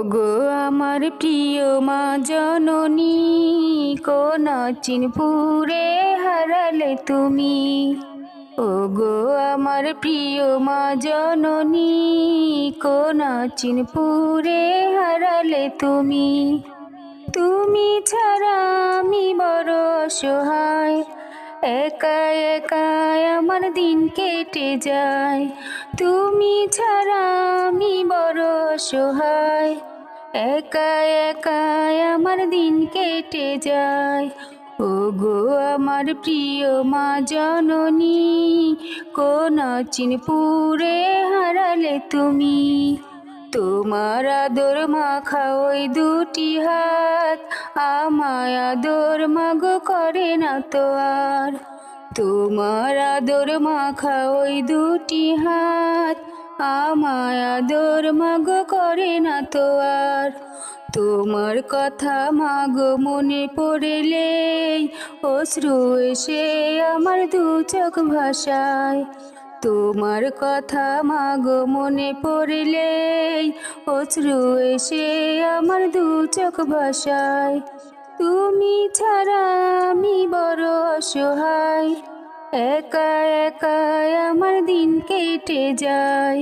ওগো আমার প্রিয় মা জননী, কোন চিনপুরে হারালে তুমি। ওগো আমার প্রিয় মা জননী, কোন চিনপুরে হারালে তুমি। তুমি ছাড়া আমি বড় অসহায়, একা একা আমার দিন কেটে যায়। তুমি ছাড়া আমি বড় অসহায়, একা একা আমার দিন কেটে যায়। ওগো আমার প্রিয় মা জননী, কোন চিনপুরে হারালে তুমি। তোমার আদর মাখা ওই দুটি হাত আমায় আদর মাগো করে না তো আর। তোমার আদর মাখা ওই দুটি হাত আমায় আদর মাগো করে না তো আর। তোমার কথা মাগো মনে পড়লে অশ্রু এসে আমার দু চোখ ভাসায়। তোমার কথা মাগো মনে পড়লে অশ্রু এসে আমার দু চোখ ভাসায়। তুমি ছাড়া আমি বড় অসহায়, একা একা আমার দিন কেটে যায়।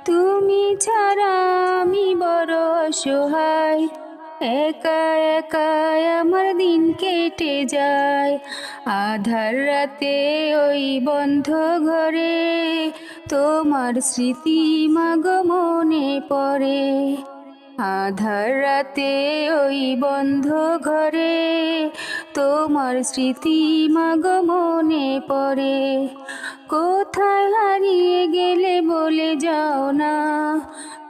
তুমি ছাড়া আমি বড় অসহায়, একা একা আমার দিন কেটে যায়। আধার রাতে ওই বন্ধ ঘরে তোমার স্মৃতি মাগো মনে পড়ে। আধার রাতে ওই বন্ধ ঘরে তোমার স্মৃতি মাগো মনে পড়ে। কোথায় হারিয়ে গেলে বলে যাও না,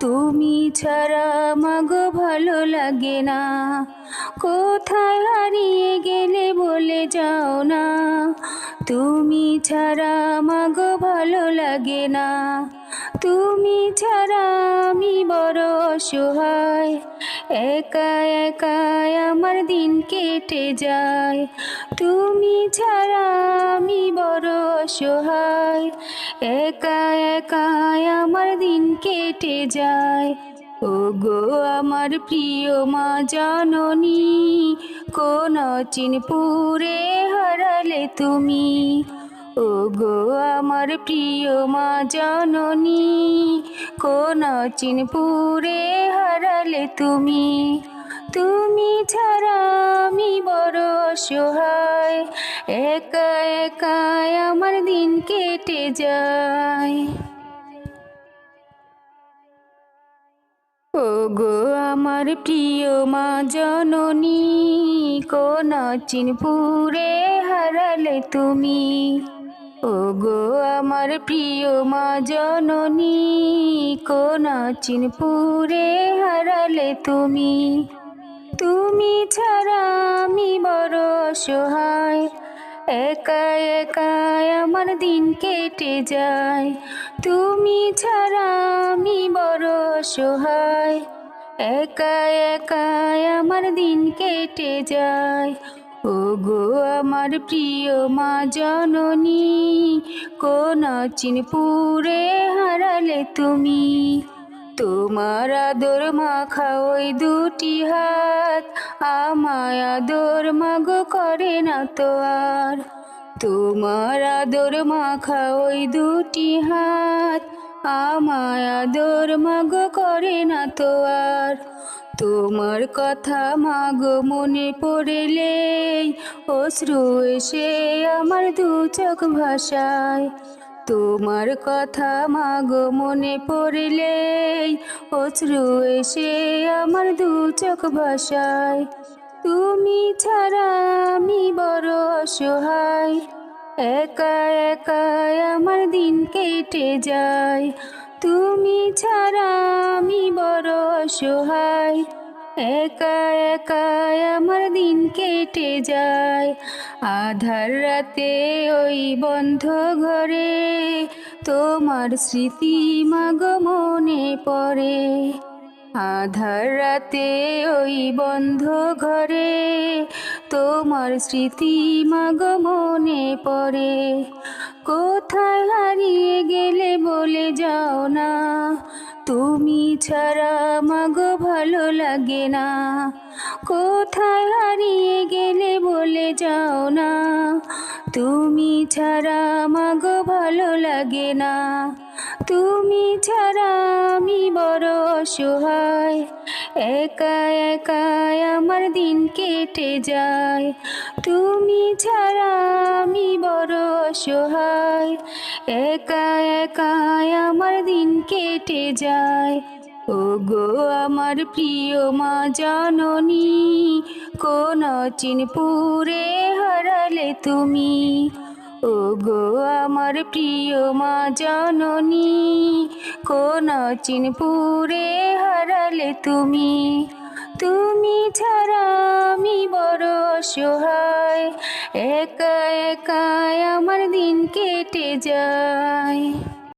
তুমি ছাড়া মাগো ভালো লাগে না। কোথায় হারিয়ে গেলে বলে যাও না, তুমি ছাড়া মাগো ভালো লাগে না। তুমি ছাড়া আমি বড় অসহায়, একা একা আমার দিন কেটে যায়। তুমি ছাড়া আমি বড় অসহায়, একা একা আমার দিন কেটে যায়। ওগো আমার প্রিয় মা জননী, কোন চিনপুরে হারালে তুমি। ওগো আমার প্রিয় মা জননী, কোন চিনপুরে হারালে তুমি। তুমি ছাড়া আমি বড় অসহায়, একা একা আমার দিন কেটে যায়। ওগো আমার প্রিয় মা জননী, কোন চিনপুরে হারালে তুমি। ওগো আমার প্রিয় মা জননী, কোন চিনপুরে হারালে তুমি। তুমি ছাড়া আমি বড় অসহায়, একা একা আমার দিন কেটে যায়। তুমি ছাড়া আমি বড় অসহায়, একা একা আমার দিন কেটে যায়। ওগো আমার প্রিয় মা জননী, কোন চিনপুরে হারালে তুমি। তোমার আদর মাখা ওই দুটি হাত আমায় আদর মাগো করে না তো আর। তোমার আদর মাখা ওই দুটি হাত আমায় আদর মাগো করে না তো আর। তোমার কথা মাগো মনে পড়লে অশ্রু এসে আমার দু চোখ ভাসায়। তোমার কথা মাগো মনে পড়লে অশ্রু এসে আমার দু চোখ ভাসায়। তুমি ছাড়া আমি বড় অসহায়, একা একা আমার দিন কেটে যায়। তুমি ছাড়া আমি বড় অসহায়, একা একা আমার দিন কেটে যায়। আধার রাতে ওই বন্ধ ঘরে তোমার স্মৃতি মাগো মনে পড়ে। আধার রাতে ওই বন্ধ ঘরে তোমার স্মৃতি মাগো মনে পড়ে। কোথায় হারিয়ে গেলে বলে যাও না, তুমি ছাড়া মাগো ভালো লাগে না, কোথায় হারিয়ে গেলে বলে যাও না। তুমি ছাড়া মাগো ভালো লাগে না, তুমি ছাড়া আমি বড় অসহায়, একা একা আমার দিন কেটে যায়। তুমি ছাড়া আমি বড় অসহায়, একা একা আমার দিন কেটে যায়। ওগো আমার প্রিয় মা জননী, কোন চিনপুরে হারালে তুমি। ওগো আমার প্রিয় মা জননী, কোন চিনপুরে হারালে তুমি। তুমি ছাড়া আমি বড় অসহায়, একা একা আমার দিন কেটে যায়।